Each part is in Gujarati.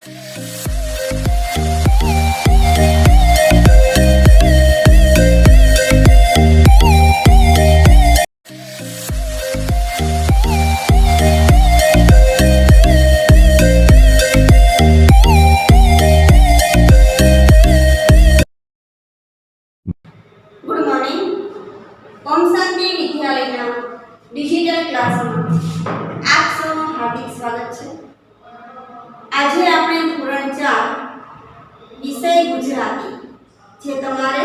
Good morning. ઓમ શાંતિ વિદ્યાલયના ડિજિટલ ક્લાસમાં આપ સૌનું હાર્દિક સ્વાગત છે. આજે આપણે ધોરણ 4 વિષય ગુજરાતી જે તમારે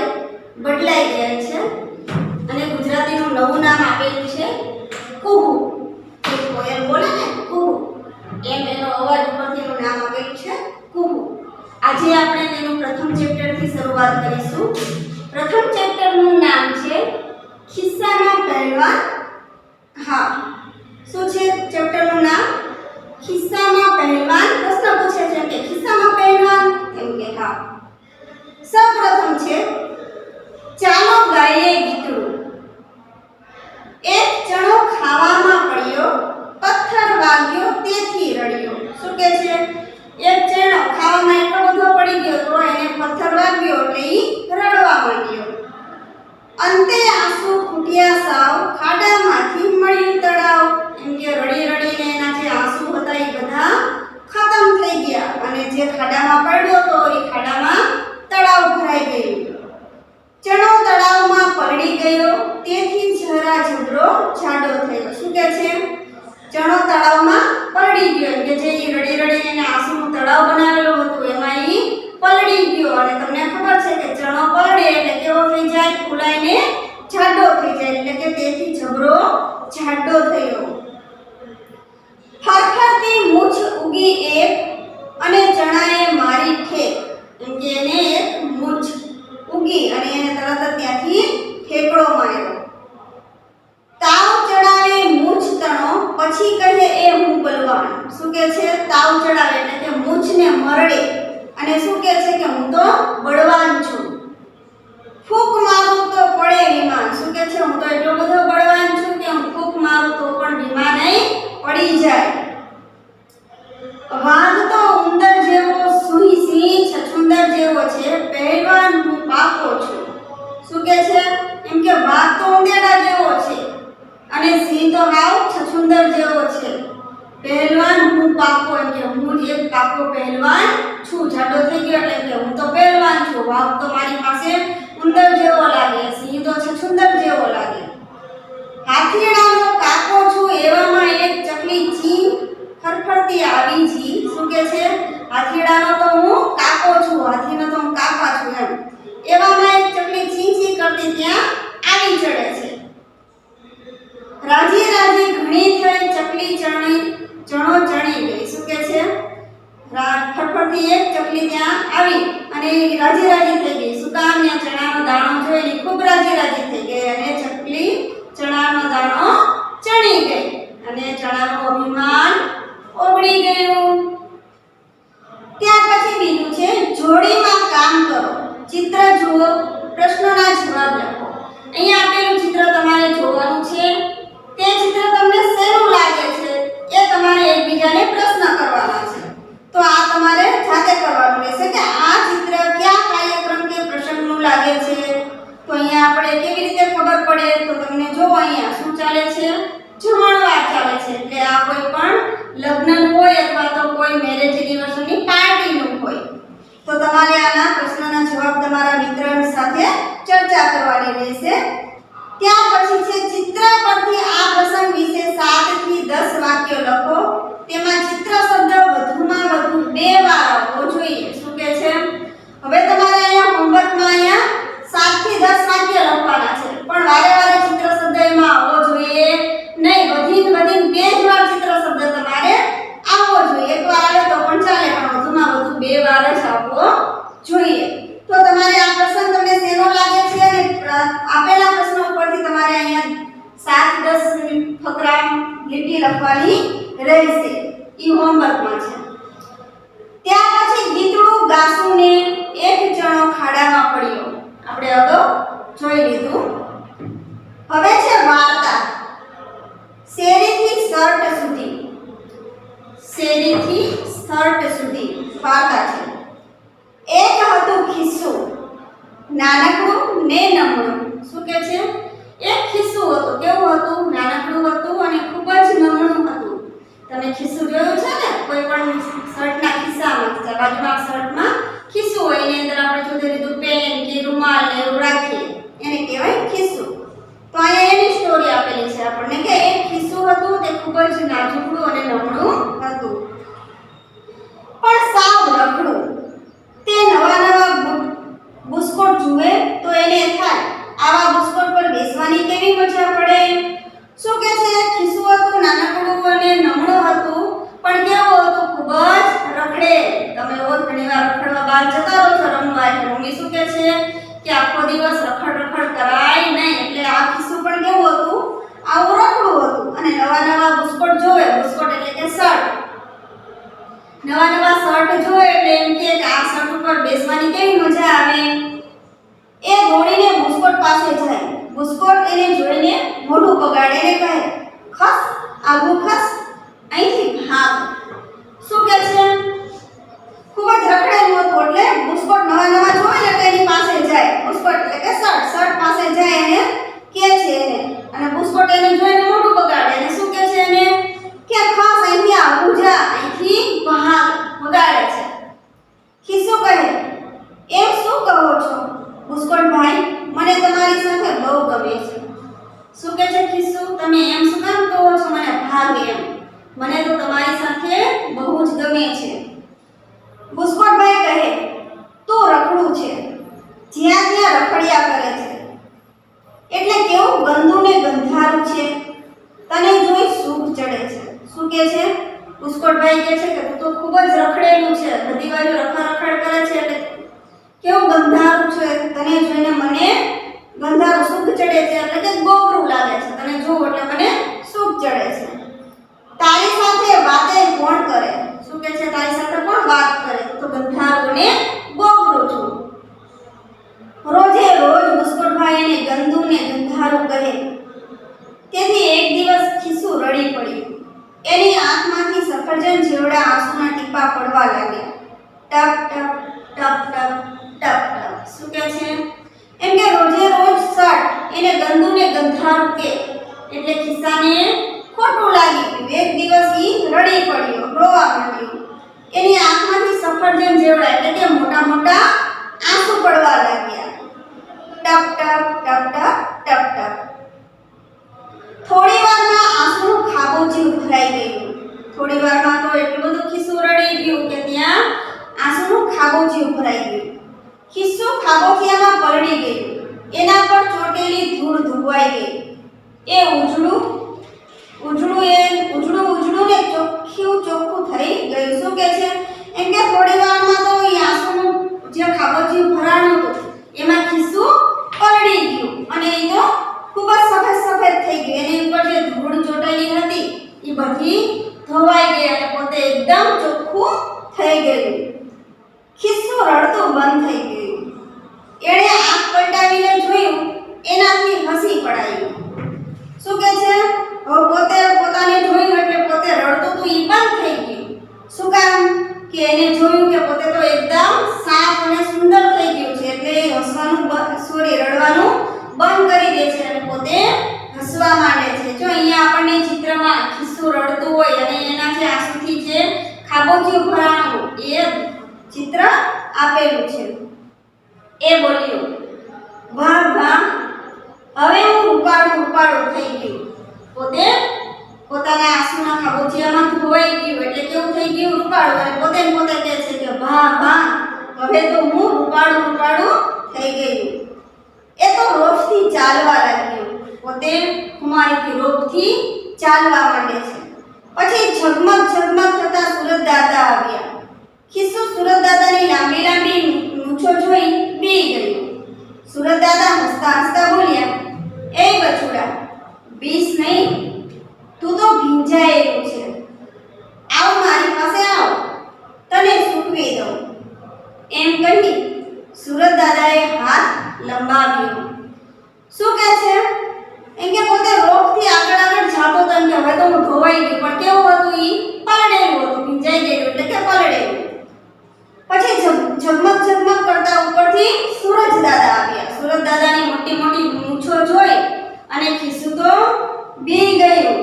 બદલાઈ ગયેલ છે અને ગુજરાતીનું નવું નામ આપેલું છે કુહુ. જે કોયલ બોલે ને કુહુ, એમ એનો અવાજ ઉપરથી એનું નામ આપેલું છે કુહુ. આજે આપણે તેનું પ્રથમ ચેપ્ટરથી શરૂઆત કરીશું. પ્રથમ ચેપ્ટરનું નામ છે ખિસ્સામાં પહેલવાન. હા, શું છે ચેપ્ટરનું નામ? ખિસ્સામાં પહેલવાન. પ્રશ્ન પૂછે છે કે ખિસ્સામાં પહેલવાન, એમ કે હા. સૌપ્રથમ છે ચાલો ગાઈએ ગીતડું. એક ચણો ખાવામાં પડ્યો, પથ્થર વાગ્યો તેથી રડ્યો. શું કે છે? એક ચણો ખાવામાં એટલો બધો પડી ગયો તો એને પથ્થર વાગ્યો એટલે ઈ રડવા માંડ્યો. અંતે આંસુ ફૂટ્યા સાવ, ખાડામાંથી મળ્યું તળાવ. એમ કે રડી રડીને એના જે આંસુ હતા એ બધા ખતમ થઈ ગયા અને જે ખાડામાં પડ્યો તો એ ખાડામાં તળાવ ભરાઈ ગયું. ચણો તળાવમાં પલળી ગયો તેથી જરા જબરો જાડો થયો. શું કે છે? ચણો તળાવમાં પલળી ગયો કે જે રડી રડીને એને આંસુનું તળાવ બનાવેલું હતું એમાં ઈ પલળી ગયો. અને તમને ખબર છે કે ચણો પલળે એટલે કેવો થઈ જાય? ફૂલાઈને જાડો થઈ જાય. એટલે કે તેથી જબરો જાડો થયો. ફરફરતી મૂછ ઉગી એક અને ચણાએ મારી ઠેક. એમ કે એને એક મૂછ ઉગી અને એને તરત જ ત્યાંથી ઠેકડો માર્યો. તાવ ચડાવે મૂછ તણો, પછી કહે એ હું બલવાન. શું કે છે? તાવ ચડાવે એટલે કે મૂછને મરડે અને શું કે છે કે હું તો બળવાન છું. ફૂંક મારું તો પડે વિમાન. શું કે છે? હું તો એટલો બધો બળવાન છું કે હું ફૂંક મારું તો પણ વિમાન પડી જાય. વાઘ તો ઉંદર જેવો, સુઈ સિંહ છછુંદર જેવો છે, પહેલવાન હું પાકો છું. શું કે છે? એમ કે વાઘ તો ઉંદેડા જેવો છે અને સિંહ તો હાવ છછુંદર જેવો છે. પહેલવાન હું પાકો, એમ કે હું એક પાકો પહેલવાન છું. જાડો થઈ ગયો એટલે કે હું તો પહેલવાન છું. વાઘ તો મારી પાસે ઉંદર જેવો લાગે, સિંહ તો છછુંદર જેવો લાગે. હાથીડાનો કાકો છું, એવામાં એક ચકલી ચી ફરફરતી આવી જી. શું કે છે? હાથીડાનો તો હું કાકો છું, હાથીનો તો હું કાકા છું એમ. એવામાં એક ચકલી ચી ચી કરતી ત્યાં આવી ચડે છે. રાજી રાજી ઘણી થઈ ચકલી ચણો ચણી ગઈ. શું કે છે? ફરફરતી એક ચકલી ત્યાં આવી અને રાજી રાજી થઈ ગઈ. શું કામ? ત્યાં ચણાનો દાણો જોઈને ખૂબ રાજી રાજી થઈ ગઈ અને ચકલી ચણાનો દાણો ચણી ગઈ અને ચણાનું અભિમાન ઓગળી ગયું. ત્યાર પછી બીજું છે જોડીમાં કામ કરો. ચિત્ર જુઓ, પ્રશ્નોના જવાબ લખો. અહીંયા આપેલું ચિત્ર તમારે જોવાનું છે. તે ચિત્ર તમને શેનું લાગે છે એ તમારે એકબીજાને પ્રશ્ન કરવાના છે. તો આ તમારે જાતે કરવાનું રહેશે કે આ ચિત્ર કયા કાર્યક્રમ કે પ્રસંગનું લાગે છે. તો અહીંયા આપણે કેવી રીતે ખબર પડે? તો તમને જો અહીંયા શું ચાલે છે? જમણવાર ચાલે છે. એટલે આ કોઈ પણ લગ્ન હોય અથવા તો કોઈ મેરેજ એનિવર્સરીની પાર્ટીનું હોય તો તમારે આના પ્રશ્નના જવાબ તમારા મિત્રની સાથે ચર્ચા કરવાની રહેશે. ત્યાર પછી છે ચિત્ર પરથી આ પ્રસંગ વિશે 7 થી 10 વાક્યો લખો. તેમાં ચિત્ર શબ્દ વધુમાં વધુ 2 વાર આવવો જોઈએ. શું કે છે? હવે તમારે અહીંયા હોમવર્કમાં અહીંયા 7 થી 10 વાક્ય લખવાના છે પણ વારે વારે ચિત્ર શબ્દ એમાં આવવો જોઈએ નહીં. વધીને 2 જ વાર ચિત્ર શબ્દ તમારે આવવો જોઈએ. એક વાર આવે તો પણ ચાલે પણ વધુમાં વધુ 2 વાર જ આવવો જોઈએ. તો તમારે આ પ્રસંગ તમને શેનો લાગે છે અને આપેલા પ્રશ્નો ઉપરથી તમારે અહીંયા 7-10 ફકરા લીટી લખવાની રહેશે. ઈ હોમવર્કમાં છે. ત્યાર પછી ગીતડું ગાસુને એક ચણો ખાડામાં પડ્યો. આપણે અગાઉ જોઈ લીધું. હવે છે વાર્તા. શેરીથી શર્ટ સુધી. શેરીથી શર્ટ સુધી. જુદું જુદું પેન કે રૂમાલ ને એવું રાખીએ એને કહેવાય ખિસ્સું. તો અહીંયા એની સ્ટોરી આપેલી છે આપણને કે એક ખિસ્સું હતું તે ખૂબ જ નાજુકડું અને નમણું હતું, પણ સાવ રખડું. તે નવા બુસ્કોટ જુએ તો એને થાય આવા બુસ્કોટ પર બેસવાની કેવી મજા પડે. શું કે છે, ખિસ્સું હતું નાનકડું અને નમણું હતું, પણ કેવું હતું, ખૂબ જ રખડે. તમે રોજ ઘણીવાર રખડવા બહાર જતા રહો છો રમવા, એટલે મમ્મી શું કે છે કે આખો દિવસ રખડ રખડ કરાય નહીં, એટલે આ ખિસ્સું પણ કેવું હતું, આવું રખડું હતું. અને નવા બુસ્કોટ જોવે, બુસ્કોટ એટલે કે શર્ટ, નવા શર્ટ જોવે એટલે એમ કે આ શર્ટ ઉપર બેસવાની કેવી મજા આવે. એ દોડીને બુસ્કોટ પાસે જાય, બુસ્કોટ એને જોઈને મોઢું બગાડે ને કહે, ખસ આગું ખસ, અહીંથી ભાગ. શું કે છે, ખૂબ જ રખડેલું હતું એટલે બુસ્કોટ નવા જોવે ને એની પાસે જાય, બુસ્કોટ એટલે કે શર્ટ પાસે જાય અને કહે છે એને, અને બુસ્કોટ એને જોઈને મોઢું બગાડે અને શું કહે છે એને કે ખસ અહીંથી આગું જા, અહીંથી ભાગ, બગાડે છે. ખિસ્સું કહે, એમ શું કહો છો બુસ્કોટ ભાઈ, મને તમારી સાથે બહુ ગમે છે. શું કહે છે ખિસ્સું, તમે એમ શું કામ કહો છો મને ભાગ એમ, મને તો તમારી સાથે બહુ જ ગમે છે. બુસ્કોટ ભાઈ કહે, તું રખડું છે, જ્યાં ત્યાં રખડ્યા કરે છે, એટલે કેવું ગંદુ ને ગંધારું છે, તને જોઈ સૂખ ચડે છે. શું કહે છે, બુસ્કોટ ભાઈ કહે છે કે તું તો ખૂબ જ રખડેલું છે, બધી બાજુ રખડ કરે છે, એટલે કેવું ગંધારું છે, તને જોઈને મને ગંધારું સૂખ ચડે છે, એટલે કે ગોબરું લાગે છે, તને જોઉં એટલે મને સૂખ ચડે છે. તારી સાથે વાતે કોણ કરે. શું કહે છે, તારી સાથે કોણ વાત કરે, તો ગંધારું ને ગોબરું છું. રોજે રોજ બુસ્કોટ ભાઈ એને ગંદુ ને ગંધારું કહે. તેથી એક દિવસ ખિસ્સું રડી પડ્યું. એની આંખમાંથી સફરજન જેવડા આંસુના ટીપા પડવા લાગ્યા. ટપ ટપ ટપ ટપ ટપ ટપ. શું કહે છે, એમ કે રોજે રોજ શર્ટ એને ગંદુ ને ગંધારું કે એટલે ખિસ્સાને ખોટું લાગી ગયું. એક દિવસ ઈ રડી પડ્યો, રોવા માંડ્યો. એની આંખમાંથી સફરજન જેવડા એટલે કે મોટા મોટા આંસુ પડવા લાગ્યા. ટપ ટપ ટપ ટપ ટપ ટપ. થોડી વારમાં આંસુનું ખાબોચિયું ભરાઈ ગયું. થોડી વારમાં તો એટલું બધું ખિસ્સું રડી ગયું કે ત્યાં આંસુનું ખાબોચિયું ભરાઈ ગયું. ખિસ્સું ખાબોચિયામાં પલળી ગયું. એના પર ચોટેલી ધૂળ ધોવાઈ ગઈ. એ ઉજળું ને ચોખ્ખું થઈ ગયું. શું કે છે, એમ કે થોડી વારમાં તો એ આંસુનું જે ખાબોચિયું ભરાણું હતું એમાં ખિસ્સું પલળી ગયું અને એ તો ખૂબ જ સફેદ થઈ ગયું. એની ઉપર જે ધૂળ ચોટેલી હતી એ બધી ધોવાઈ ગઈ અને પોતે એકદમ ચોખ્ખું થઈ ગયું. ખિસ્સું રડતું બંધ થઈ ગયું. એણે આંખ પલટાવીને જોયું, એનાથી હસી પડાયું. શું કે છે, પોતે પોતાને જોયું એટલે પોતે રડતું તો ઈ બંધ થઈ ગયું. શું કામ કે એને જોયું કે પોતે તો એકદમ સાફ અને સુંદર થઈ ગયું છે, એટલે રડવાનું બંધ કરી દે છે અને પોતે હસવા માંડે છે. જો અહીંયા આપણને ચિત્રમાં ખિસ્સું રડતું હોય અને એના જે આંસુથી જે ખાબોચિયું ભરાણું એ ચિત્ર આપેલું છે. એ બોલ્યો, વાહ વાહ, હવે હું રૂપાળું થઈ ગયું. પોતે પોતાના આંસુના ખાબોચિયામાં ધોવાઈ ગયું એટલે કેવું થઈ ગયું, રૂપાળું. અને પોતે કહે છે કે વાહ વાહ, હવે તો હું રૂપાળું થઈ ગયું. એ તો રોજથી ચાલવા લાગ્યો. પોતે કુમારીથી રોજથી ચાલવા માંડે છે. પછી ઝગમગ થતા સુરત દાદા આવ્યા. ખિસ્સું સુરત દાદાની લાંબી મૂછો જોઈ બી ગયું. સુરત દાદા હસતા બોલ્યા, એ બચુડા, બીસ નહીં, તું તો ભીંજાયેલું છે. આવ મારી પાસે આવ, તને સૂકવી દઉં. એમ કહી સુરત દાદાએ હાથ લંબાવ્યો. શું કહે છે, એમ કે પોતે રોગથી આગળ જાતો હતો, એમ કે હવે તો હું ધોવાઈ ગઈ, પણ કેવું હતું, ઈ પલળેલું હતું, ભીંજાઈ ગયેલું એટલે કે પલળેલું. પછી ઝગમગ કરતા ઉપરથી સુરજ દાદા આવ્યા. સુરજ દાદાની મોટી મૂછો જોઈ અને ખિસ્સું તો બી ગયું.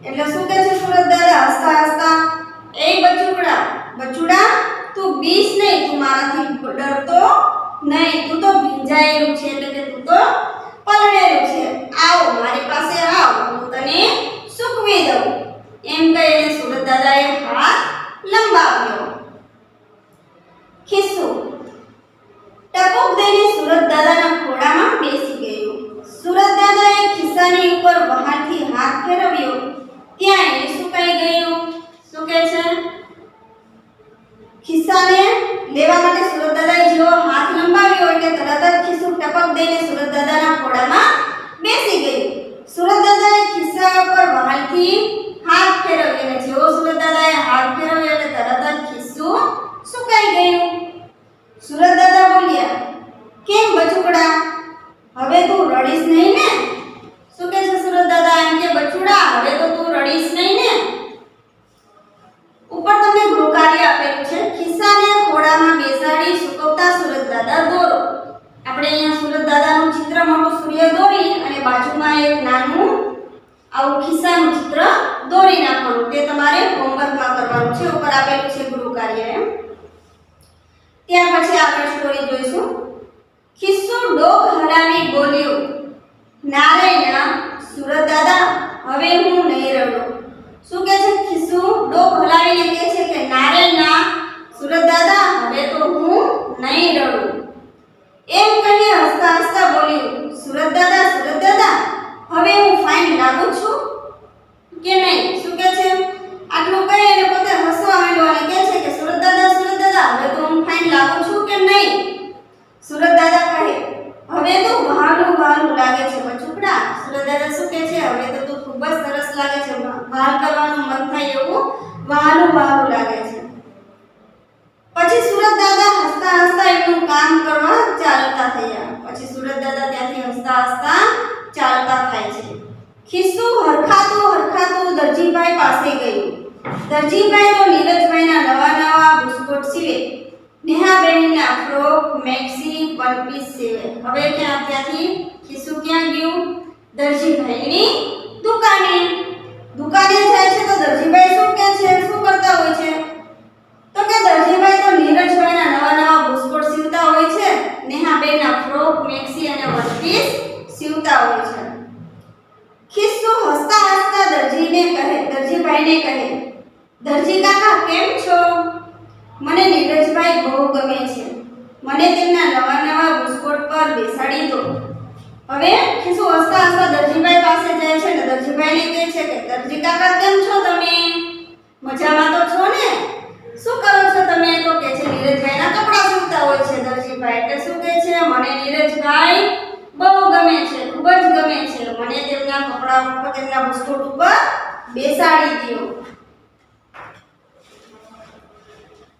એટલે શું કહે છે સુરજ દાદા હસતા, એ બચુડા તું બીસ નહીં, તું મારાથી ડરતો નહીં, તું તો ભીંજાયેલું છે એટલે કે તું તો પલળેલું છે. આવ મારી પાસે આવ, હું તને સૂકવી દઉં. એમ કહીને સુરત દાદાએ હાથ લંબાવ્યો. ખિસ્સું ટપુક દઈને સુરત દાદાના ખોળામાં બેસી ગયું. સુરત દાદાએ ખિસ્સાની ઉપર બહારથી હાથ ફેરવ્યો ત્યાં એ સુકાઈ ગયું. શું કહે છે? ખિસ્સાને લેવા માટે સુરત દાદાએ જેવો હાથ લંબાવ્યો એટલે તરત જ ખિસ્સું ટપક દઈને સુરત દાદાના ખોળામાં બેસી ગયું. સુરત દાદાએ ખિસ્સા ઉપર બહારથી હાથ ફેરવ્યો અને જેવો સુરત દાદાએ હાથ ફેરવ્યો એટલે તરત જ ખિસ્સું સુકાઈ ગયું. સુરત દાદા બોલ્યા, કેમ બચુકડા, હવે તું રડીશ નહીં ને? શું કહે છે સુરત દાદા? એમ કે બચુડા, હવે તો તું રડીશ નહીં ને? ઉપર તમને ગૃહકાર્ય આપેલું છે. ખિસ્સાને ખોળામાં બેસાડી સૂકવતા સુરત દાદા દોરો. આપણે અહીંયા સુરત દાદાનું ચિત્ર મોટું સૂર્ય દોરી અને બાજુમાં એક નાનું આવું ખિસ્સાનું ચિત્ર દોરી નાખવાનું. તે તમારે હોમવર્કમાં કરવાનું છે. ઉપર આપેલું છે ગૃહકાર્ય એમ. ત્યાર પછી આપણે સ્ટોરી જોઈશું. ખિસ્સું ડોક હલાવી બોલ્યું, નારે ના સુરત દાદા, હવે હું નહીં રડું. શું કહે છે? ખિસ્સું ડોક હલાવીને કહે છે કે નારે ના સુરત દાદા, હવે તો હું નહીં રડું. એમ કહીને હસતા હસતા બોલ્યું, સુરત દાદા, હવે હું ફાઇન લાગુ છું કે નહીં? શું કહે છે? આટલું કહી અને પોતે હસવા માંડ્યો અને કહે છે કે સુરત દાદા, હવે તો હું ફાઇન લાગુ છું કે નહીં? સુરત દાદા કહે, હવે તો વહાલું વહાલું લાગે છે બચુકડા. સુરત દાદા શું કહે છે? હવે તો તું ખૂબ જ સરસ લાગે છે, વહાલ કરવાનું મન થાય એવું વહાલું વહાલું લાગે છે. પછી સુરત દાદા હસતા હસતા એમનું કામ કરવા ચાલતા થયા. પછી સુરત દાદા ત્યાંથી હસતા હસતા ચાલતા થાય છે. ખિસ્સું હરખાતું દરજીભાઈ પાસે ગયું. દરજીભાઈ તો નીરજભાઈના નવા બુસ્કોટ સીવે, નેહાબેનના ફ્રોક, મેક્સી, વન પીસ સીવે. હવે ત્યાંથી ખિસ્સું ક્યાં ગયું? દરજીભાઈની દુકાને જાય છે. તો દરજીભાઈ શું કહે છે? શું કરતા હોય છે? તો કે દરજીભાઈ તો નીરજભાઈના નવા બુસ્કોટ સીવતા હોય છે, નેહાબેનના ફ્રોક, મેક્સી અને વન પીસ સીવતા હોય છે. ખિસ્સું હસતા હસતા દરજીભાઈને કહે, દરજી કાકા કેમ છો? મને નીરજભાઈ બહુ ગમે છે, મને તેમના નવા બુસ્કોટ પર બેસાડી દો. હવે ખિસ્સું હસતા હસતા દરજીભાઈ પાસે જાય છે અને દરજીભાઈને કહે છે કે દરજી કાકા કેમ છો તમે? મજામાં તો છો ને? શું કરો છો તમે? તો કહે છે નીરજભાઈના કપડાં સીવતા હોય છે દરજીભાઈ. એટલે શું કહે છે? મને નીરજભાઈ બહુ ગમે છે, ખૂબ જ ગમે છે, મને તેમના કપડાં ઉપર, તેમના બુસ્કોટ ઉપર બેસાડી દો.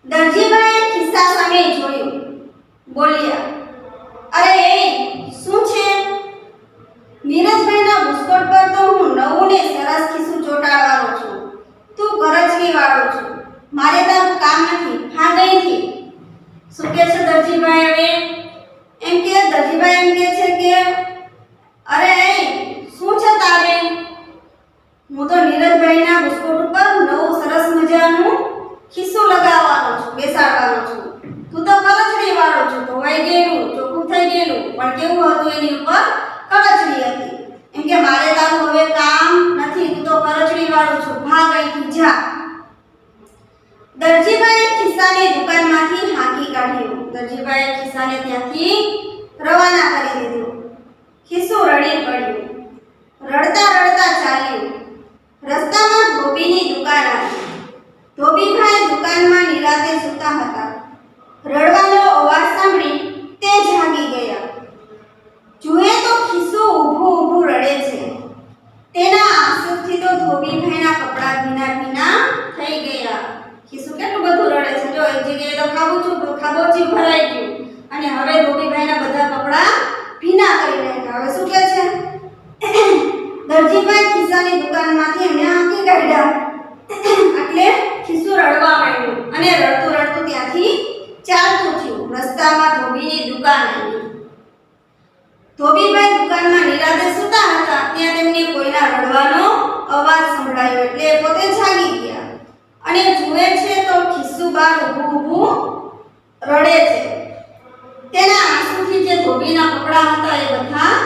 દરજીભાઈએ ખિસ્સા સામે જોયું, બોલ્યા, અરે એ શું છે? નીરજભાઈના બુસ્કોટ પર તો હું નવું ને સરસ ખિસ્સું ચોંટાડવાનો છું, તું કરચલી વાળો છું, મારે તારું કામ નથી, હા ગઈથી. શું કહે છે દરજીભાઈ? હવે એમ કે દરજીભાઈ એમ કહે છે કે અરે શું છે તારે? હું તો નીરજભાઈના બુસ્કોટ ઉપર નવું સરસ મજાનું ખિસ્સું લગાવવાનો છું, બેસાડવાનો છું, તું તો કરચલી વાળો છું, ધોવાઈ ગયેલું, ચોખ્ખું થઈ ગયેલું, પણ કેવું હતું એની ઉપર? કરચલી હતી. એમ કે મારે તારું હવે કામ નથી, તું તો કરચલી વાળો છું, ભાગ અહીંથી જા. દરજીભાઈએ ખિસ્સાની દુકાનમાંથી હાંકી કાઢ્યું. દરજીભાઈએ ખિસ્સાને ત્યાંથી રવાના કરી દીધું. ખિસ્સું રડી પડ્યું, રડતા ચાલ્યું. રસ્તામાં ધોબીની દુકાન આવી. ધોબીભાઈ દુકાનમાં નિરાતે સૂતા હતા. રડવાનો અવાજ સાંભળી તે જાગી ગયા. જુએ તો ખિસ્સું ઊભું રડે છે. તેના આંસુથી તો ધોબીભાઈના કપડાં ભીના થઈ ગયા. ખિસ્સું કેટલું બધું રડે છે. જો એક જગ્યાએ તો ખાબોચી ભરાઈ ગયું અને હવે ધોબીભાઈના બધા કપડાં ભીના કરી નાખ્યા. હવે શું કહે છે? દરજીભાઈ ખિસ્સાની દુકાનમાંથી એમને હાંકી કાઢ્યા. એટલે ખિસ્સું રડવા માંડ્યું અને રડતું ત્યાંથી ચાલતું થયું. રસ્તામાં ધોબીની દુકાન આવી. ધોબીભાઈ દુકાનમાં નિરાતે સૂતા હતા ત્યાં તેમને કોઈના રડવાનો અવાજ સંભળાયો એટલે પોતે જાગી ગયા અને જુએ છે તો ખિસ્સું બહાર ઊભું રડે છે. તેના કપડાં હતા એ બધા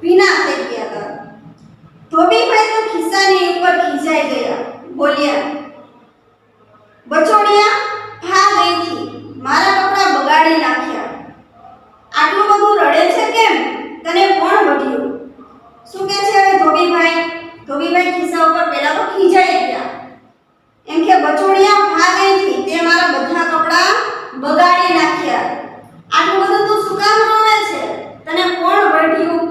ભીના થઈ ગયા હતા. ધોબીભાઈ તો ખિસ્સાની ઉપર ખીજાઈ ગયા. બોલ્યા, બચોડિયા, ભાગ અહીંથી, મારા કપડાં બગાડી નાખ્યા. આટલું બધું રડે છે કેમ? તને કોણ વઢ્યું? શું કે છે હવે ધોબીભાઈ? ધોબીભાઈ ખિસ્સા ઉપર પહેલા તો ખીજાઈ ગયા. એમ કે બચોડિયા, ભાગ અહીંથી, તે મારા બધા કપડાં બગાડી નાખ્યા. આટલું બધું તું શું કામ રોવે છે? તને કોણ વઢ્યું?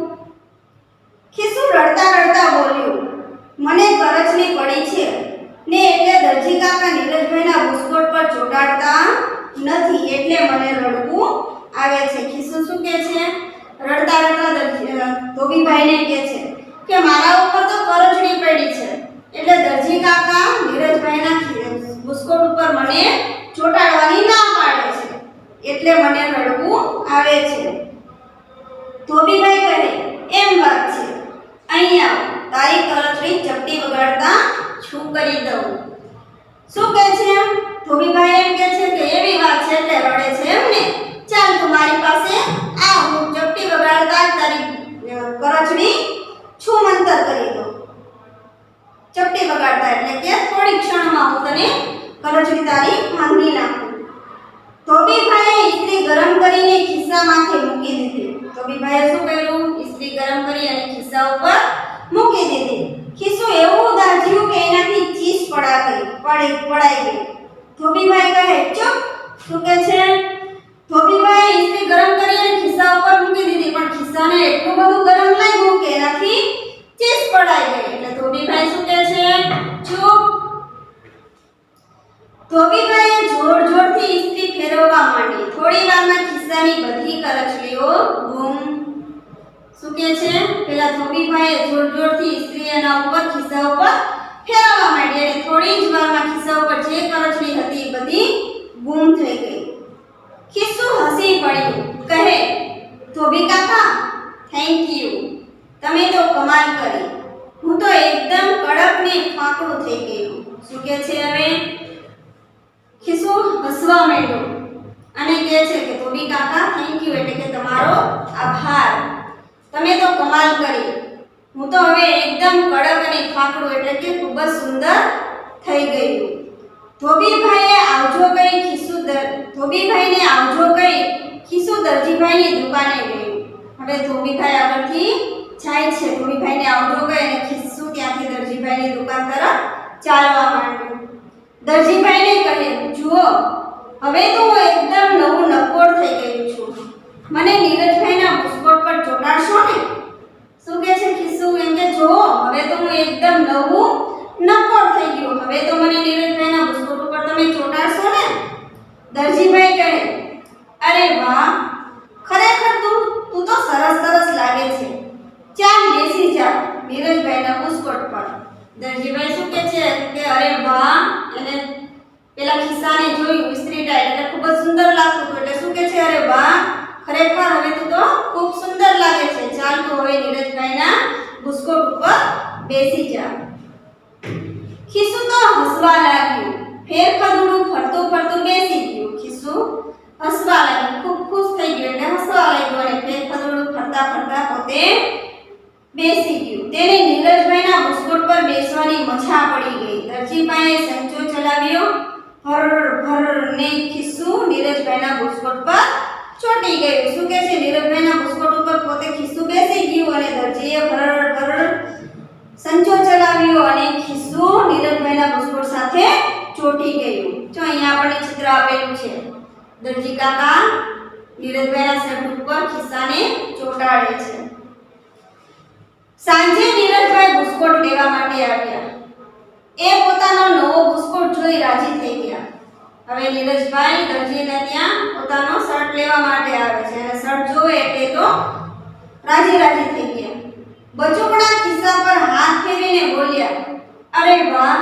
ખિસ્સુ રડતા રડતા બોલ્યું, મને કરચલી પડી છે ને એટલે દરજી કાકા નીરજભાઈના બુસ્કોટ પર ચોટાડતા નથી એટલે મને રડવું આવે છે. ખિસ્સુ શું કહે છે? રડતા રડતા ધોબીભાઈને કહે છે કે મારા ઉપર તો કરચલી પડી છે એટલે દરજી કાકા નીરજભાઈના બુસ્કોટ ઉપર મને ચોટાડવાની ના પાડે છે એટલે મને રડવું આવે છે. ધોબીભાઈ કહે, એમ વાત છે, અહીં આવ, તારી કરચલી ચપટી વગાડતા છું કરી દઉં. શું કહે છે? ધોબીભાઈ એમ કહે છે કે એવી વાત છે એટલે રડે છે એમ ને? ચાલ તું મારી પાસે આવ, હું ચપટી વગાડતા જ તારી કરચલી છૂમંતર કરી દઉં. ચપટી વગાડતા એટલે કે થોડી ક્ષણમાં હું તને કરચલી તારી ભાંગી નાખું. ધોબીભાઈએ ઇસ્ત્રી ગરમ કરીને ખિસ્સામાંથી મૂકી દીધી. ધોબીભાઈએ શું કર્યું? ઇસ્ત્રી ગરમ કરી અને ખિસ્સા ઉપર મૂકી દીધી. ખિસ્સું એવું દાઝ્યું કે એનાથી ચીસ પડાઈ ગઈ. ધોબીભાઈ કહે, ચૂપ. શું કહે છે? ધોબીભાઈએ ઇસ્ત્રી ગરમ કરી અને ખિસ્સા ઉપર મૂકી દીધી પણ ખિસ્સાને એટલું બધું ગરમ લાગ્યું કે એનાથી ચીસ પડાઈ ગઈ. એટલે ધોબીભાઈ શું કહે છે? ચૂપ. ધોબીભાઈએ જોરથી ઇસ્ત્રી ફેરવવા માંડી. થોડી વારમાં ખિસ્સાની બધી કરચલીઓ ગુમ. શું કહે છે? પેલા ધોબીભાઈએ જોરથી ઇસ્ત્રી એના ઉપર ખિસ્સા ઉપર ફેરવવા માંડી અને થોડી જ વારમાં ખિસ્સા ઉપર જે કરચલી હતી એ બધી ગુમ થઈ ગઈ. ખિસ્સુ હસી પડ્યું. કહે, ધોબી કાકા, થેન્ક યુ, તમે તો કમાલ કરી. હું તો એકદમ કડક ને ફાકડું થઈ ગયું. શું કહે છે હવે? ખિસ્સુ હસવા માંડ્યો અને કહે છે કે ધોબી કાકા, થેન્ક યુ એટલે કે તમારો આભાર, તમે તો કમાલ કરી. હું તો હવે એકદમ કડક અને ફાકડું એટલે કે ખૂબ જ સુંદર થઈ ગયું. ધોબીભાઈને આવજો કહી ખિસ્સુ દરજીભાઈની દુકાને ગયું. હવે ધોબીભાઈ આગળથી જાય છે. ધોબીભાઈને આવજો કહી અને ખિસ્સુ ત્યાંથી દરજીભાઈની દુકાન તરફ ચાલવા માંડ્યું. દરજીભાઈને કહે, જુઓ, હવે તો હું એકદમ નવું નકોર થઈ ગયું છું. મને નીરજભાઈના બુસ્કોટ પર ચોટાડશો ને? શું કહે છે ખિસ્સુ? એમ કે જુઓ, હવે તો હું એકદમ નવું નકોર થઈ ગયું. હવે તો મને નીરજભાઈના બુસ્કોટ ઉપર તમે ચોટાડશો ને? દરજીભાઈ કહે, અરે વાહ, ખરેખર તું તો સરસ લાગે છે. ચાલ બેસી જા નીરજભાઈના બુસ્કોટ પર. દરજીભાઈ શું કહે છે કે અરે વાહ, એને પેલા ખિસ્સાને જોયું ઇસ્ત્રી ટાઈટ એટલે ખૂબ જ સુંદર લાગતું હતું એટલે શું કહે છે? અરે વાહ, ખરેખર હવે તું તો ખૂબ સુંદર લાગે છે. ચાલ તો હવે નીરજભાઈના બુસ્કોટ ઉપર બેસી જા. ખિસ્સુ તો હસવા લાગ્યું. ફેર ખદુડું ફરતું બેસી ગયું. ખિસ્સુ હસવા લાગ્યું, ખૂબ ખુશ થઈ ગયું એટલે હસવા લાગ્યું અને ફેર ખદુડું ફરતા પોતે બેસી ગયું. તેને નીરજભાઈના બુસ્કોટ પર બેસવાની મજા પડી ગઈ. દરજીભાઈએ સંચો ચલાવ્યો. ભર ને ખિસ્સુ નીરજભાઈના બુસ્કોટ પર ચોટી ગયું. શું કહે છે? નીરજભાઈના બુસ્કોટ ઉપર પોતે ખિસ્સુ બેસી ગયું અને દરજીએ ભર સંચો ચલાવ્યો અને ખિસ્સુ નીરજભાઈના બુસ્કોટ સાથે ચોટી ગયું. જો અહીંયા આપણને ચિત્ર આપેલું છે. દરજી કાકા નીરજભાઈના શર્ટ ઉપર ખિસ્સાને ચોટાડે છે. સાંજે નીરજભાઈ બુસ્કોટ લેવા માટે આવ્યા. એ પોતાનો નવો બુસ્કોટ જોઈ રાજી થઈ ગયા. હવે નીરજભાઈ દરજીને ત્યાં પોતાનો શર્ટ લેવા માટે આવે છે અને શર્ટ જોવે એટલે તો રાજી થઈ ગયા. બચુકડા ખિસ્સા પર હાથ ફેરવીને બોલ્યા, અરે વાહ,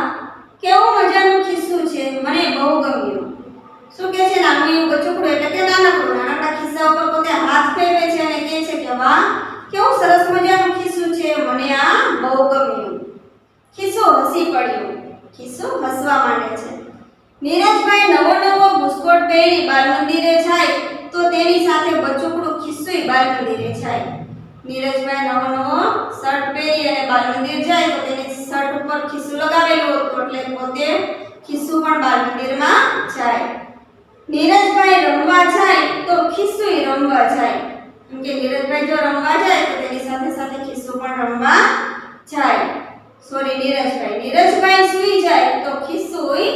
કેવું મજાનું ખિસ્સું છે, મને બહુ ગમ્યું. શું કહે છે? નાનું એવું બચુકડું એટલે કે નાનકડા ખિસ્સા ઉપર પોતે હાથ ફેરવે છે અને કહે છે કે વાહ, કેવું સરસ મજાનું ખિસ્સું છે, મને આ બહુ ગમ્યું. ખિસ્સુ હસી પડ્યો. ખિસ્સુ હસવા માંડે છે. નીરજભાઈ નવો બુસ્કોટ પહેરી બાલ મંદિરે જાય તો તેની સાથે બચુકડું ખિસ્સુ ખિસ્સુય બાલ મંદિરે જાય. નીરજભાઈ નવો શર્ટ પહેરી અને બાલ મંદિર જાય તો તેની શર્ટ ઉપર ખિસ્સું લગાવેલું હતું એટલે પોતે ખિસ્સું પણ બાલ મંદિરમાં જાય. નીરજભાઈ રમવા જાય તો ખિસ્સુય રમવા જાય. કેમ કે નીરજભાઈ જો રમવા જાય તો તેની સાથે સાથે ખિસ્સું પણ રમવા જાય. સોરી, નીરજભાઈ સૂઈ જાય તો ખિસ્સુય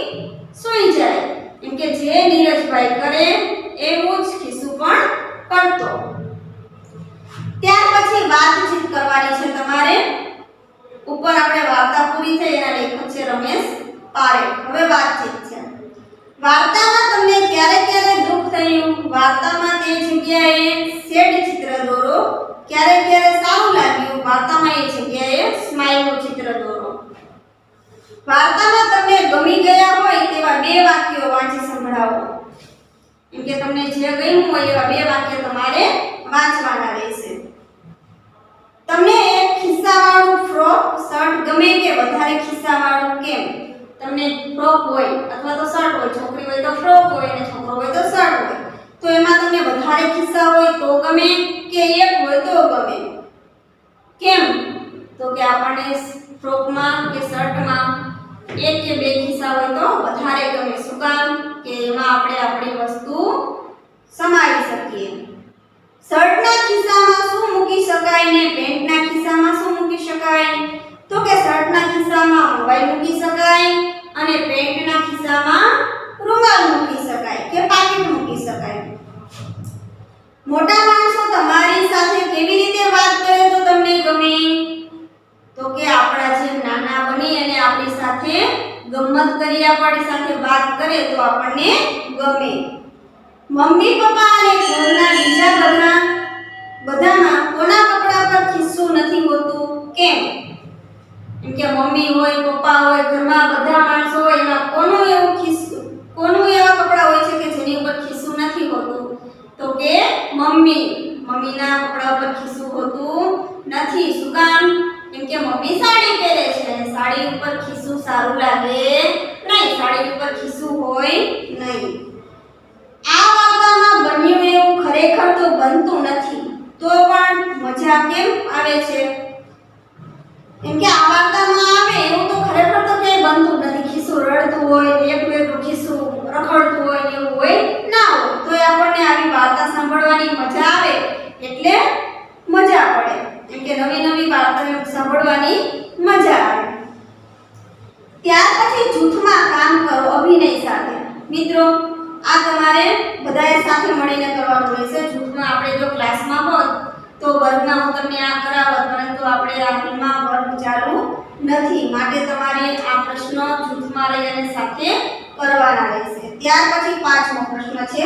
સૂઈ જાય. કેમ કે જે નીરજભાઈ કરે એવું જ ખિસ્સું પણ કરતો. ત્યાર પછી વાતચીત કરવાની છે તમારે. ઉપર આપણે વાર્તા પૂરી થઈ, એના લેખક છે રમેશ પારેખ. હવે વાતચીત છે. વાર્તામાં તમને ક્યારે ક્યારે દુઃખ થયું? વાર્તામાં તે જગ્યાએ સેડ ચિત્ર દોરો. ક્યારે ક્યારે સારું લાગ્યું? વાર્તામાં એ જગ્યાએ સ્માઈલનું ચિત્ર દોરો. વાર્તામાં તમને ગમી ગયા હોય તેવા બે વાક્યો વાંચી સંભળાવો. એમ કે તમને જે ગમ્યું હોય એવા બે વાક્ય તમારે વાંચવાના રહેશે. તમને એક ખિસ્સાવાળું ફ્રોક શર્ટ ગમે કે વધારે ખિસ્સાવાળું? કેમ? તમને ફ્રોક હોય અથવા તો શર્ટ હોય, છોકરી હોય તો ફ્રોક હોય અને છોકરો હોય તો શર્ટ હોય, તો એમાં તમને વધારે ખિસ્સા હોય તો ગમે કે એક હોય તો ગમે? કેમ? તો કે આપણને ફ્રોકમાં કે શર્ટમાં એક કે બે ખિસ્સા હોય તો વધારે ગમે. શું કામ? કે એમાં આપણે આપણી વસ્તુ સમાવી શકીએ. શર્ટના ખિસ્સામાં શું મૂકી શકાય ને પેન્ટના ખિસ્સામાં શું મૂકી શકાય? તો કે શર્ટના ખિસ્સામાં મોબાઈલ મૂકી શકાય અને પેન્ટના ખિસ્સામાં રૂમાલ મૂકી શકાય કે પાકીટ મૂકી શકાય. મોટા માણસો તમારી સાથે કેવી રીતે વાત કરે તો તમને ગમે? તો કે આપણા જેમ નાના બની અને આપણી સાથે ગમ્મત કરી, આપણી સાથે વાત કરે તો આપણને ગમે. મમ્મી પપ્પા અને ઘરના બીજા બધામાં કોના કપડા પર ખિસ્સું નથી હોતું? કેમ? એમ કે મમ્મી હોય, પપ્પા હોય, ઘરમાં બધા માણસો હોય, એમાં કોનું એવા કપડા હોય છે કે જેની ઉપર ખિસ્સું નથી હોતું? તો કે મમ્મીના કપડા ઉપર ખિસ્સું હોતું નથી. શું કામ? કેમ કે મમ્મી સાડી પહેરે છે. સાડી ઉપર ખિસ્સું સારું લાગે નહીં, સાડી ઉપર ખિસ્સું હોય નહીં. આ વાર્તામાં બન્યું એવું ખરેખર તો બનતું નથી, તો પણ મજા કેમ આવે છે? કેમ કે આ વાર્તામાં આવે એવું તો ખરેખર તો ક્યાંય બનતું નથી. ખિસ્સું રડતું હોય, એકલું ખિસ્સું રખડતું હોય ને એવું હોય ના હોય. તો આપણને આવી વાર્તા સાંભળવાની મજા આવે એટલે મજા પડે. કેમ કે નવી વાર્તા સાંભળવાની મજા આવે. ત્યાર પછી જૂથમાં કામ કરો અભિનય સાથે. મિત્રો, આ તમારે બધાએ સાથે મળીને કરવાનું રહેશે. જૂથમાં આપણે જો ક્લાસમાં હોત તો વર્ગમાં હું તમને આ કરાવત, પરંતુ આપણે આ હાલમાં વર્ગ ચાલુ નથી, માટે તમારે આ પ્રશ્ન જૂથમાં રહીને સાથે કરવાના રહેશે. ત્યાર પછી પાંચમો પ્રશ્ન છે.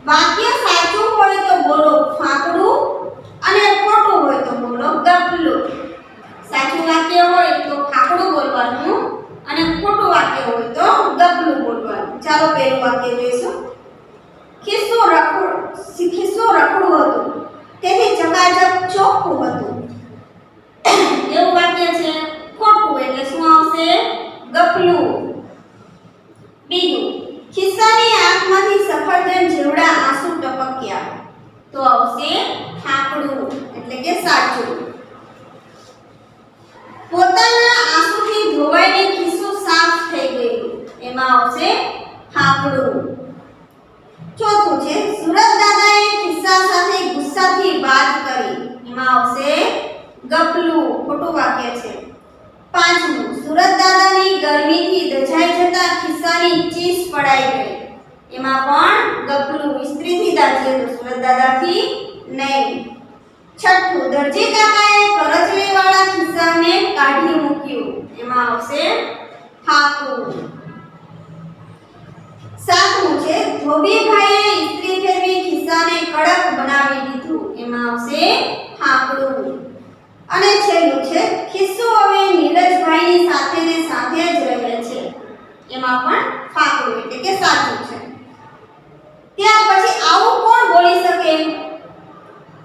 વાક્ય સાચું હોય તો બોલો ફાકડું અને ખોટું હોય તો બોલો ગપલું. સાચું વાક્ય હોય તો ફાકડું બોલવાનું અને ખોટું વાક્ય હોય તો ગપલું બોલવાનું. ચાલો પહેલું વાક્ય જોઈશું. ખિસ્સું રખડું હતું તેથી ચકાચક ચોખ્ખું હતું. એવું વાક્ય છે. ખોટું એટલે શું આવશે? ગપલું. બીજું, ખિસ્સાની આંખમાંથી સફરજન જેવડા આંસુ ટપક્યા તો આવશે ફાકડું એટલે કે સાચું. પોતાના આંસુથી ધોવાઈને ખિસ્સું સાફ થઈ ગયું એમાં આવશે ફાકડું. ચોથું છે. સુરત દાદાએ ખિસ્સા સાથે ગુસ્સાથી વાત કરી એમાં આવશે ગપલું. ખોટું વાક્ય છે. પાંચમું, સુરત દાદાની ગરમીથી દઝાઈ જતા ખિસ્સાની ચીસ પડાઈ ગઈ એમાં પણ ગપલું. ઇસ્ત્રીથી દાજીએ તો સુરત દાદાથી નહીં. છઠ્ઠું, દરજી કાકાએ કરચલીવાળા ખિસ્સાને કાઢી મૂક્યું એમાં આવશે ફાકું. સાતમું છે. ધોબીભાઈએ ઇસ્ત્રી ફેરવી ખિસ્સાને કડક બનાવી દીધું એમાં આવશે ફાકડું. અને છેલ્લું છે. ખિસ્સું હવે નીરજભાઈની સાથે ને સાથે જ રહે છે એમાં પણ ફાકડું એટલે કે સાચું છે. ત્યાર પછી આવું કોણ બોલી શકે?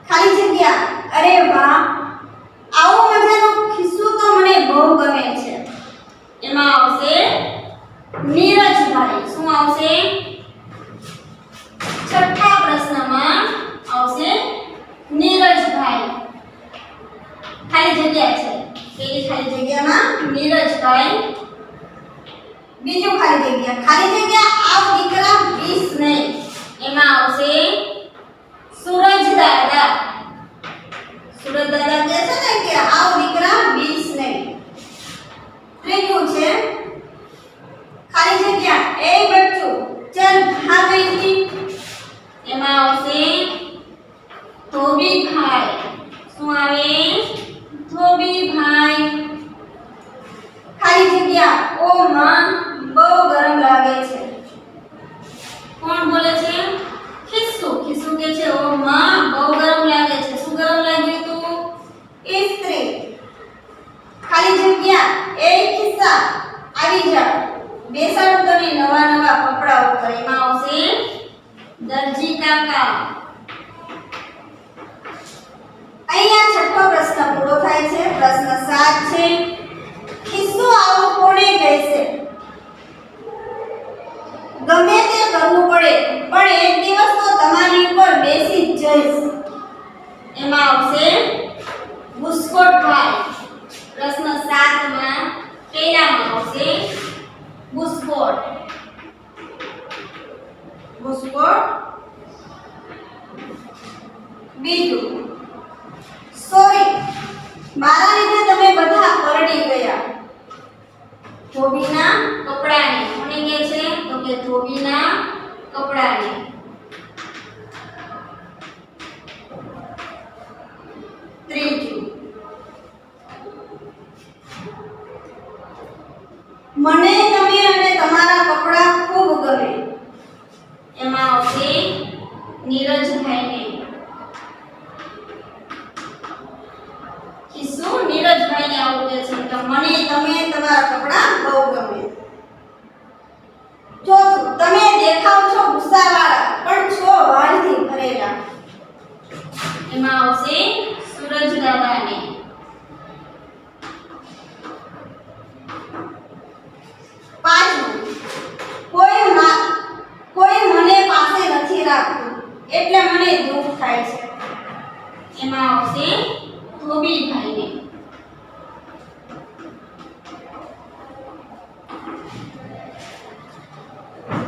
ખાલી જગ્યા. અરે વાહ, આવું મજાનું ખિસ્સું તો મને બહુ ગમે છે એમાં આવશે નીરજભાઈ. શું આવશે? છઠ્ઠા પ્રશ્નમાં આવશે દાદા કહે છે ને કે આવ દીકરા બીસ નહીં. ત્રીજું છે ખાલી જગ્યા એ બચ્ચું ચલ ભાગ અહીંથી. એમાં આવશે ધોબીભાઈ. શું આવે? ધોબીભાઈ. ખાલી જગ્યા ઓ માં બહુ ગરમ લાગે છે. કોણ બોલે છે? ખિસ્સુ. ખિસ્સુ કે છે ઓ માં બહુ ગરમ લાગે છે. શું ગરમ લાગ્યું તું? ઇસ્ત્રી. ખાલી જગ્યા એ ખિસ્સા આવી જા બેસાડું તને નવા નવા કપડા ઉપર. એમાં આવશે દરજી કાકા. અહીંયા છઠ્ઠો પ્રશ્ન પૂરો થાય છે. પ્રશ્ન 7 છે ખિસ્સું આવું કોણે કહેશે? ગમે તે કરવું પડે પણ એક દિવસ તો તમારી ઉપર બેસી જ જઈશ. એમાં આવશે બુસ્કોટભાઈ. પ્રશ્ન 7 માં પહેલામાં આવશે બુસ્કોટ. બુસ્કોટ. બીજું સોરી મારા લીધે તમે બધા પરડી ગયા. ધોબીના કપડાને. કોને કહે છે? તો કે ધોબીના કપડાને. ત્રીજું મને તમે અને તમારા કપડા ખૂબ ગમે. એમાં આવશે નીરજભાઈને. ખિસ્સુ નીરજભાઈને આવું કહે છે કે મને તમે તમારા કપડા બહુ ગમે. ચોથું તમે દેખાવ છો ગુસ્સાવાળા પણ છો વાળથી ભરેલા. એમાં આવશે સૂરજ દાદાને. પાંચમું કોઈ મને પાસે નથી રાખતું એટલે મને દુઃખ થાય છે. એમાં આવશે ધોબીભાઈને.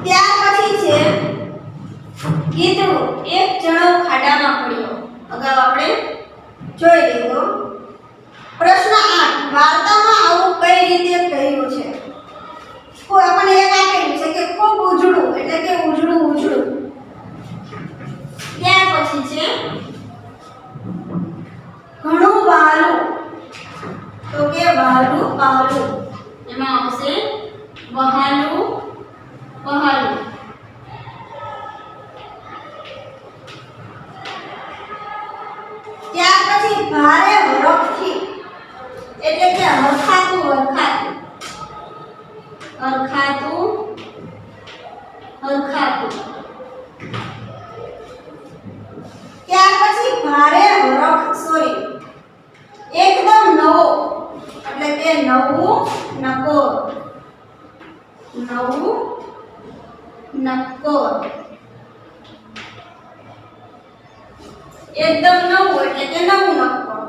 ત્યાર પછી છે ગીધડું એક જણો ખાડામાં પડ્યો. અગાઉ આપણે જોઈ લીધો. પ્રશ્ન 8 વાર્તામાં આવું કઈ રીતે કહ્યું છે? કોઈ આપણને એક આપેલું છે કે ખૂબ ઉજળું એટલે કે ઉજળું ઉજળું. ત્યાર પછી છે ઘણું વહાલું. તો કે વહાલું વહાલું. એમાં આવશે વહાલું વહાલું. ત્યાર પછી ભારે હરખથી એટલે કે હરખાતું હરખાતું. હરખાતું હરખાતું. ત્યાર પછી ભારે હરખ સોરી એકદમ નવો એટલે કે નવું નકોર. નવું નકોર. એકદમ નવું એટલે કે નવું નકોર.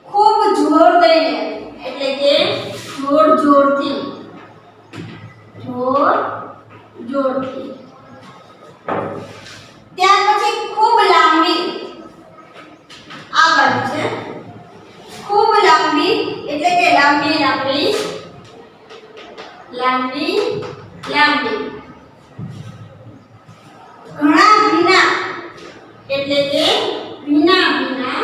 ખૂબ જોર દઈને એટલે કે જોર જોરથી. જોર જોરથી. ત્યાર પછી ખૂબ લાંબી. આ બાજુ છે ખૂબ લાંબી એટલે કે લાંબી લાંબી. લાંબી લાંબી. ઘણા ભીના એટલે કે ભીના ભીના.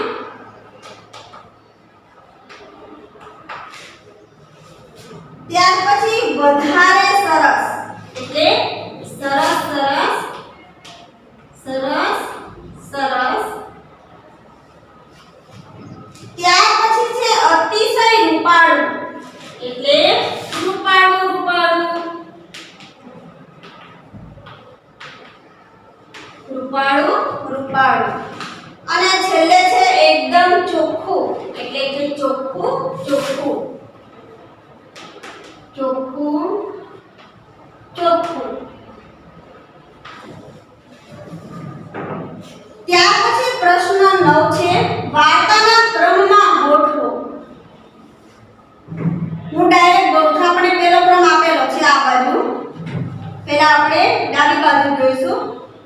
ત્યાર પછી વધારે સરસ એટલે સરસ સરસ સરસ સરસ. ત્યાર પછી છે અતિશય રૂપાળું એટલે રૂપાળું રૂપાળું. રૂપાળું રૂપાળું. અને છેલ્લે છે એકદમ ચોખ્ખું એટલે કે ચોખ્ખું ચોખ્ખું. ચોખ્ખું ચોખ્ખું. ત્યાર પછી પ્રશ્ન 9 છે વાર્તાના ક્રમમાં ગોઠવો. હું ડાયરેક્ટ ગોઠવું. આપણે પહેલો ક્રમ આપેલો છે આ બાજુ. પહેલા આપણે ડાબી બાજુ જોઈશું.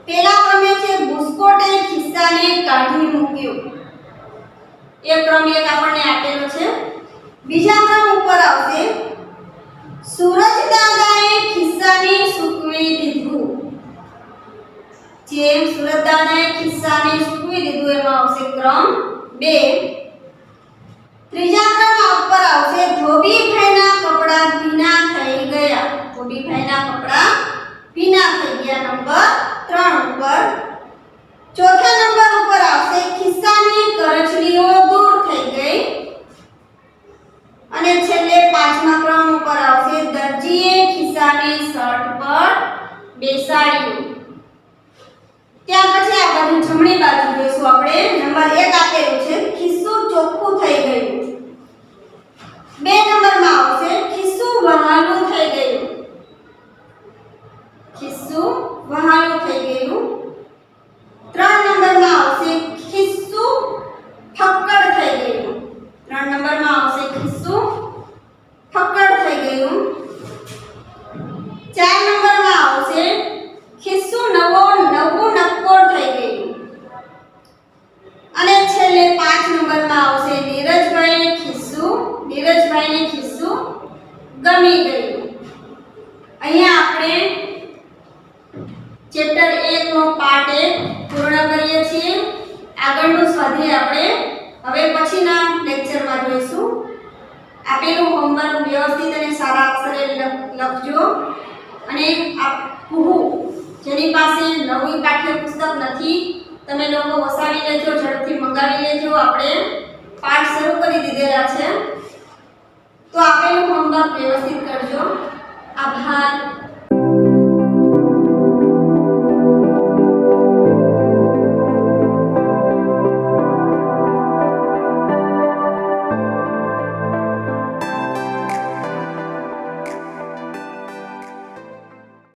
પહેલા ક્રમે છે બુસ્કોટે ખિસ્સાને કાઢી મૂક્યું. એ ક્રમ એક આપણને આપેલો છે. બીજા ક્રમ ઉપર આવશે સૂરજ દાદાએ ખિસ્સાને સૂકવી દીધું. જે સૂરજ દાદાએ ખિસ્સાને સૂકવી દીધું એમાં આવશે ક્રમ 2. ત્રીજા ક્રમ ઉપર આવશે ધોબીભાઈના કપડાં ભીના થઈ ગયા. ધોબીભાઈના કપડાં ભીના થઈ ગયા નંબર 3 ઉપર. ચોથા નંબર ઉપર આવશે ખિસ્સાની કરચલીઓ દૂર થઈ ગઈ. અને છેલ્લે પાંચમા ક્રમ ઉપર આવશે દરજીએ ખિસ્સાને શર્ટ પર બેસાડ્યું. ત્યાર પછી આ બાજુ જમણી બાજુ જોઈશું આપણે. નંબર 1 આપેલું છે ખિસ્સું ચોખ્ખું થઈ ગયું. 2 નંબરમાં આવશે ખિસ્સું વહાલું થઈ ગયું. ખિસ્સું વહાલું થઈ ગયું. 3 નંબરમાં આવશે ખિસ્સું ફક્કડ થઈ ગયું. 3 નંબરમાં આવશે ખિસ્સું ફક્કડ થઈ ગયું. 4 નંબરમાં આવશે ખિસ્સું નવું નક્કોર થઈ ગયું. અને છેલ્લે 5 નંબરમાં આવશે નીરજભાઈને ખિસ્સું ગમી ગયું. અહીંયા આપણે ચેપ્ટર 1 નો પાર્ટ 1 પૂર્ણ કરીએ છીએ. આગળનું સ્વાધ્યાય આપણે હવે પછીના લેક્ચરમાં જોઈશું. આપેલું હોમવર્ક વ્યવસ્થિત અને સારા અક્ષરે લખજો. અને આ પુહુ જેની પાસે નવી પાઠ્યપુસ્તક નથી તમે લોકો વસાવી લેજો, ઝડપથી મંગાવી લેજો. આપણે પાઠ શરૂ કરી દીધેલા છે તો આપેલું હોમવર્ક વ્યવસ્થિત કરજો. આભાર.